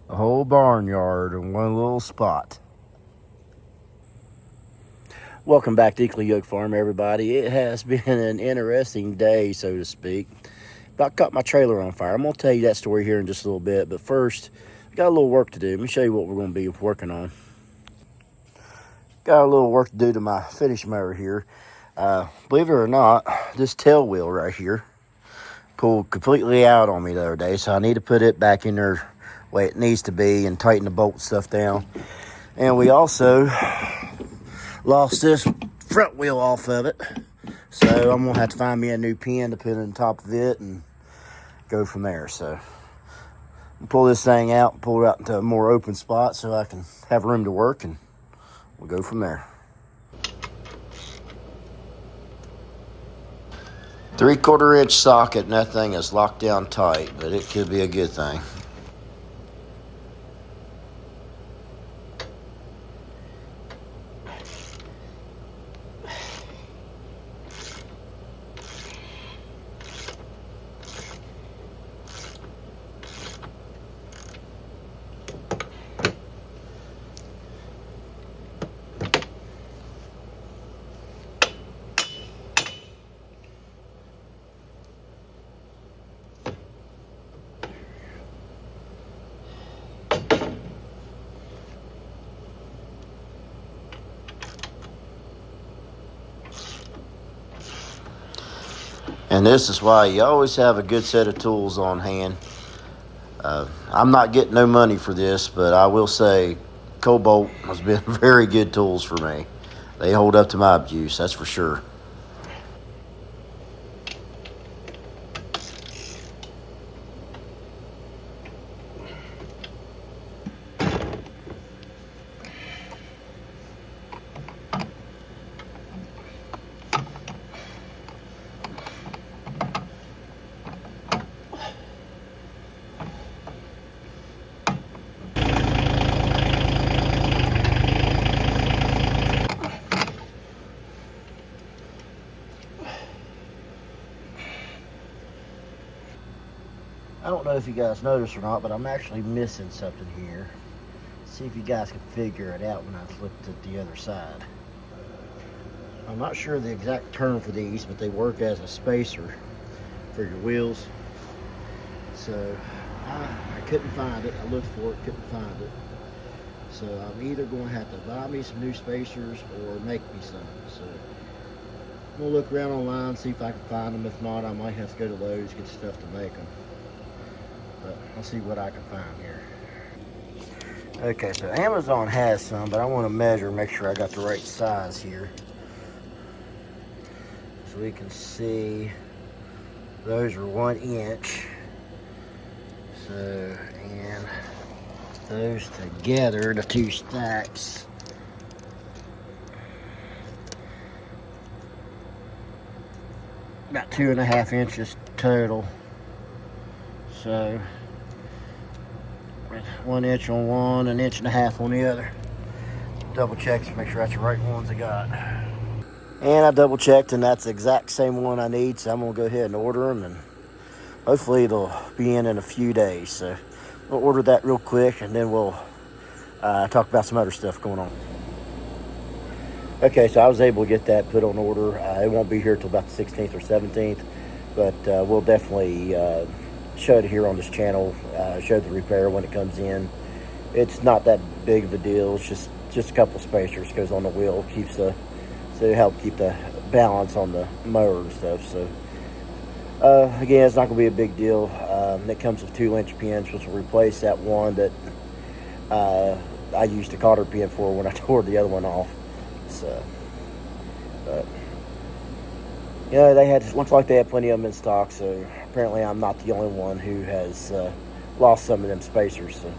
A whole barnyard in one little spot. Welcome back to EquallyYokedFarm, everybody. It has been an interesting day, so to speak. About caught my trailer on fire. I'm going to tell you that story here in just a little bit, but first, I got a little work to do. Let me show you what we're going to be working on. Got a little work to do to my finish mower here. Believe it or not, this tail wheel right here pulled completely out on me the other day, so I need to put it back in there the way it needs to be and tighten the bolt stuff down. And we also lost this front wheel off of it, so I'm gonna have to find me a new pin to put on top of it and go from there. So I'll pull this thing out and pull it out into a more open spot so I can have room to work, and we'll go from there. 3/4 inch socket, and that thing is locked down tight, but it could be a good thing. And this is why you always have a good set of tools on hand. I'm not getting no money for this, but I will say Kobalt has been very good tools for me. They hold up to my abuse, that's for sure. I don't know if you guys noticed or not, but I'm actually missing something here. See if you guys can figure it out when I flipped it the other side. I'm not sure the exact term for these, but they work as a spacer for your wheels. So I couldn't find it. I looked for it, couldn't find it. So I'm either going to have to buy me some new spacers or make me some. So I'm going to look around online, see if I can find them. If not, I might have to go to Lowe's, get stuff to make them. But I'll see what I can find here. Okay, so Amazon has some, but I want to measure, make sure I got the right size here. So we can see those are 1 inch. So, and those together, the two stacks, about 2.5 inches total. So 1 inch on one, 1.5 inches on the other. Double check to make sure that's the right ones I got. And I double checked, and that's the exact same one I need, so I'm gonna go ahead and order them, and hopefully they'll be in a few days. So we'll order that real quick, and then we'll talk about some other stuff going on. Okay, so I was able to get that put on order. It won't be here till about the 16th or 17th, but we'll definitely show it here on this channel, show the repair when it comes in. It's not that big of a deal. It's just a couple spacers goes on the wheel, keeps the, so help keep the balance on the mower and stuff. So again, it's not gonna be a big deal. It comes with 2-inch pins, which will replace that one that I used a cotter pin for when I tore the other one off. So, but yeah, looks like they had plenty of them in stock. So apparently I'm not the only one who has lost some of them spacers. So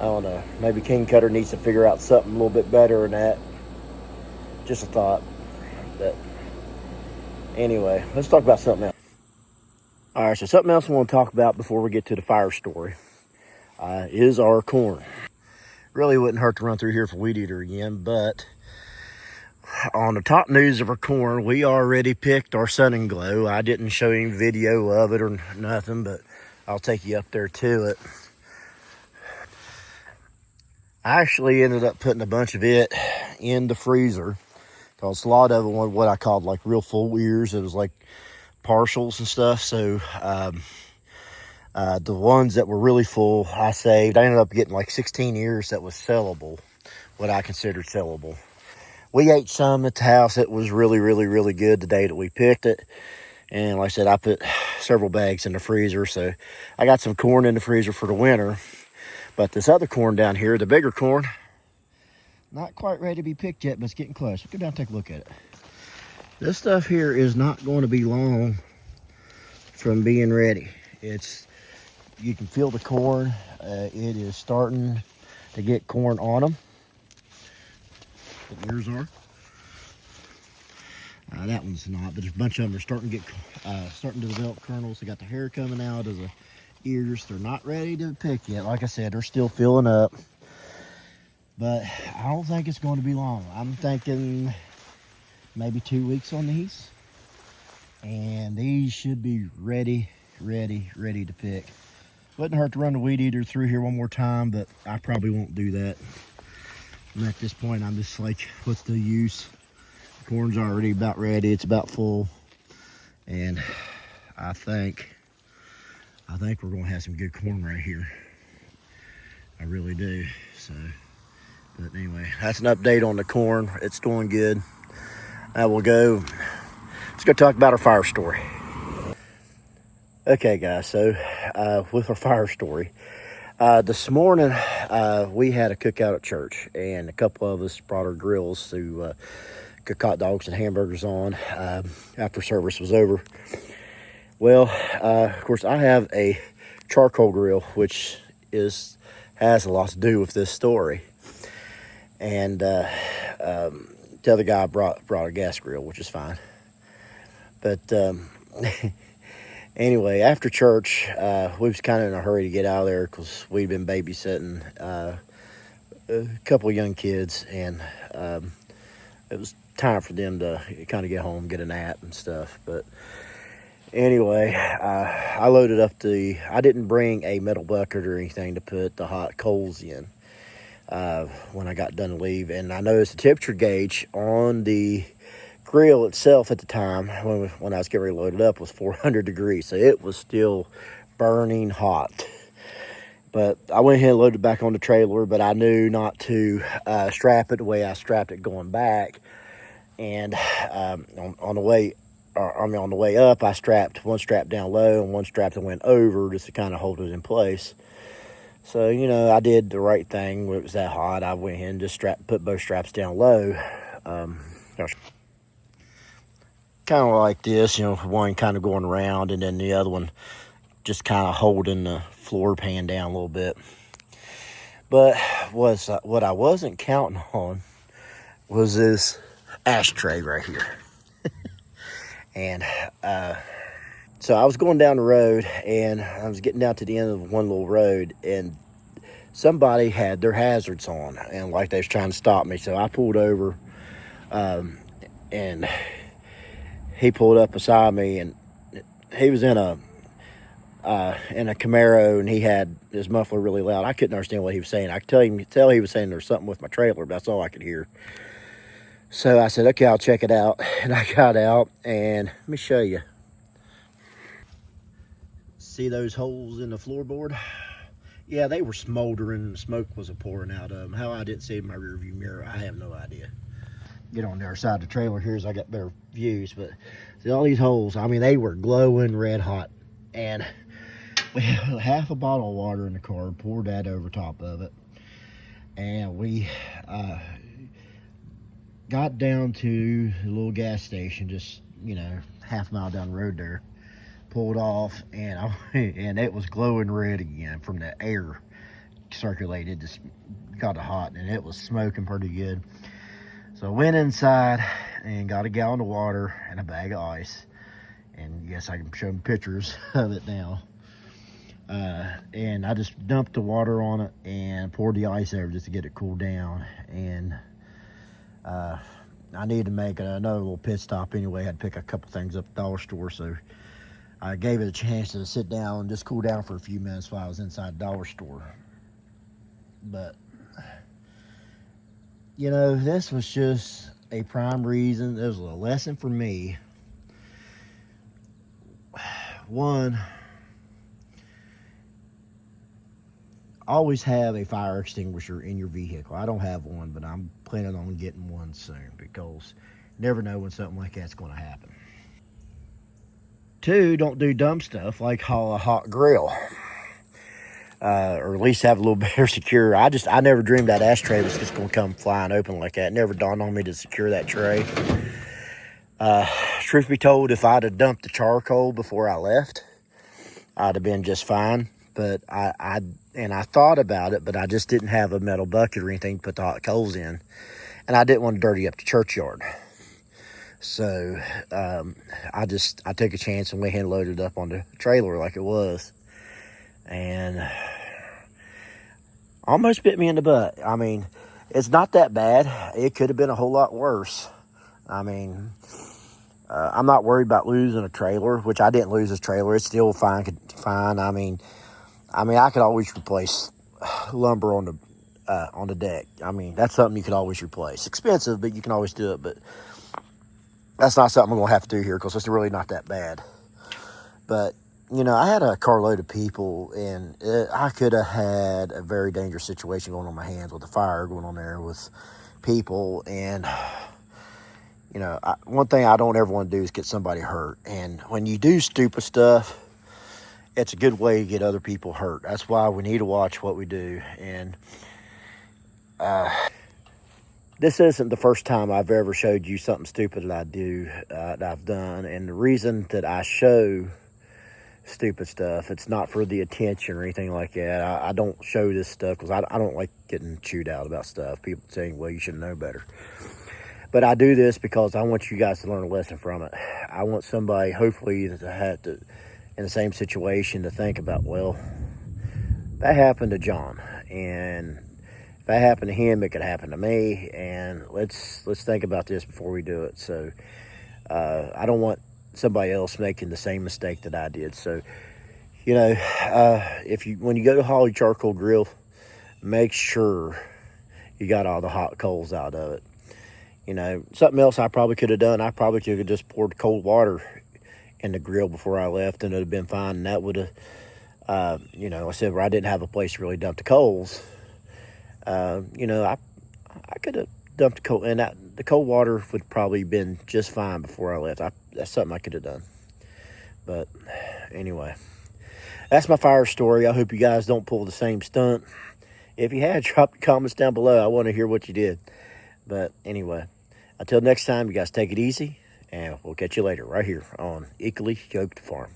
I don't know, maybe King Kutter needs to figure out something a little bit better than that. Just a thought. But anyway, let's talk about something else. All right, so something else I want to talk about before we get to the fire story is our corn. Really wouldn't hurt to run through here for weed eater again, but on the top news of our corn, we already picked our Sun and Glow. I didn't show any video of it or nothing, but I'll take you up there to it. I actually ended up putting a bunch of it in the freezer because a lot of it was what I called like real full ears. It was like partials and stuff. So the ones that were really full, I saved. I ended up getting like 16 ears that was sellable, what I considered sellable. We ate some at the house. It was really, really, really good the day that we picked it. And like I said, I put several bags in the freezer. So I got some corn in the freezer for the winter. But this other corn down here, the bigger corn, not quite ready to be picked yet, but it's getting close. Go down and take a look at it. This stuff here is not going to be long from being ready. You can feel the corn. It is starting to get corn on them. The ears are. That one's not, but there's a bunch of them are starting to develop kernels. They got the hair coming out of the ears. They're not ready to pick yet. Like I said, they're still filling up, but I don't think it's going to be long. I'm thinking maybe 2 weeks on these, and these should be ready to pick. Wouldn't hurt to run the weed eater through here one more time, but I probably won't do that. And at this point, I'm just like, what's the use? Corn's already about ready. It's about full, and I think we're gonna have some good corn right here. I really do. So, but anyway, that's an update on the corn. It's doing good. I will go. Let's go talk about our fire story. Okay, guys. So, with our fire story, this morning we had a cookout at church, and a couple of us brought our grills to cook hot dogs and hamburgers on after service was over. Well, of course, I have a charcoal grill, which has a lot to do with this story. And the other guy brought a gas grill, which is fine. But anyway, after church, we was kind of in a hurry to get out of there because we'd been babysitting a couple of young kids, and it was time for them to kind of get home, get a nap and stuff. But anyway, I loaded up I didn't bring a metal bucket or anything to put the hot coals in when I got done to leave. And I noticed the temperature gauge on the grill itself at the time when I was getting ready to load it up was 400 degrees. So it was still burning hot. But I went ahead and loaded it back on the trailer, but I knew not to strap it the way I strapped it going back. And on the way up, I strapped one strap down low and one strap that went over just to kind of hold it in place. So, I did the right thing when it was that hot. I went ahead and just put both straps down low. Kind of like this, one kind of going around and then the other one just kind of holding the floor pan down a little bit. But what I wasn't counting on was this ashtray right here. And so I was going down the road, and I was getting down to the end of one little road, and somebody had their hazards on, and like they was trying to stop me. So I pulled over, and he pulled up beside me, and he was in a Camaro, and he had his muffler really loud. I couldn't understand what he was saying. I could tell he was saying there's something with my trailer, but that's all I could hear. So I said, okay, I'll check it out. And I got out, and let me show you. See those holes in the floorboard? Yeah, they were smoldering. Smoke was pouring out of them. How I didn't see in my rear view mirror, I have no idea. Get on the other side of the trailer here so I got better views. But see all these holes, I mean, they were glowing red hot. And we had half a bottle of water in the car, poured that over top of it. And we got down to the little gas station, just half a mile down the road there. Pulled off, and it was glowing red again from the air circulated. Just got it hot, and it was smoking pretty good. So I went inside and got a gallon of water and a bag of ice. And yes, I can show them pictures of it now. And I just dumped the water on it and poured the ice over just to get it cooled down. And I needed to make another little pit stop anyway. I had to pick a couple things up at the dollar store, so I gave it a chance to sit down and just cool down for a few minutes while I was inside the dollar store. But you know, this was just a prime reason. It was a lesson for me. One, always have a fire extinguisher in your vehicle. I don't have one, but I'm planning on getting one soon because you never know when something like that's going to happen. Two, don't do dumb stuff like haul a hot grill. Or at least have a little better secure. I never dreamed that ashtray was just going to come flying open like that. It never dawned on me to secure that tray. Truth be told, if I'd have dumped the charcoal before I left, I'd have been just fine. But I thought about it, but I just didn't have a metal bucket or anything to put the hot coals in. And I didn't want to dirty up the churchyard. So I took a chance and went ahead and loaded it up on the trailer like it was. And almost bit me in the butt. I mean, it's not that bad. It could have been a whole lot worse. I mean, I'm not worried about losing a trailer, which I didn't lose this trailer. It's still fine. I mean, I could always replace lumber on the deck. I mean, that's something you could always replace. Expensive, but you can always do it. But that's not something I'm gonna have to do here because it's really not that bad. But you know, I had a carload of people, and I could have had a very dangerous situation going on my hands with the fire going on there with people. And, you know, one thing I don't ever want to do is get somebody hurt. And when you do stupid stuff, it's a good way to get other people hurt. That's why we need to watch what we do. And this isn't the first time I've ever showed you something stupid that I do, that I've done. And the reason that I show stupid stuff, it's not for the attention or anything like that. I don't show this stuff because I don't like getting chewed out about stuff. People saying, well, you should know better. But I do this because I want you guys to learn a lesson from it. I want somebody, hopefully, that had to, in the same situation, to think about, well, that happened to John, and if that happened to him, it could happen to me, and let's think about this before we do it. So I don't want somebody else making the same mistake that I did. So, you know, when you go to haul your charcoal grill, make sure you got all the hot coals out of it. You know, something else I probably could have done, I probably could have just poured cold water in the grill before I left, and it would have been fine. And that would have, you know, I said where I didn't have a place to really dump the coals. You know, I could have dumped the coal, and the cold water would probably been just fine before I left. That's something I could have done. But anyway, that's my fire story. I hope you guys don't pull the same stunt. If you had, drop the comments down below. I want to hear what you did. But anyway, until next time, you guys take it easy, and we'll catch you later right here on Equally Yoked Farm.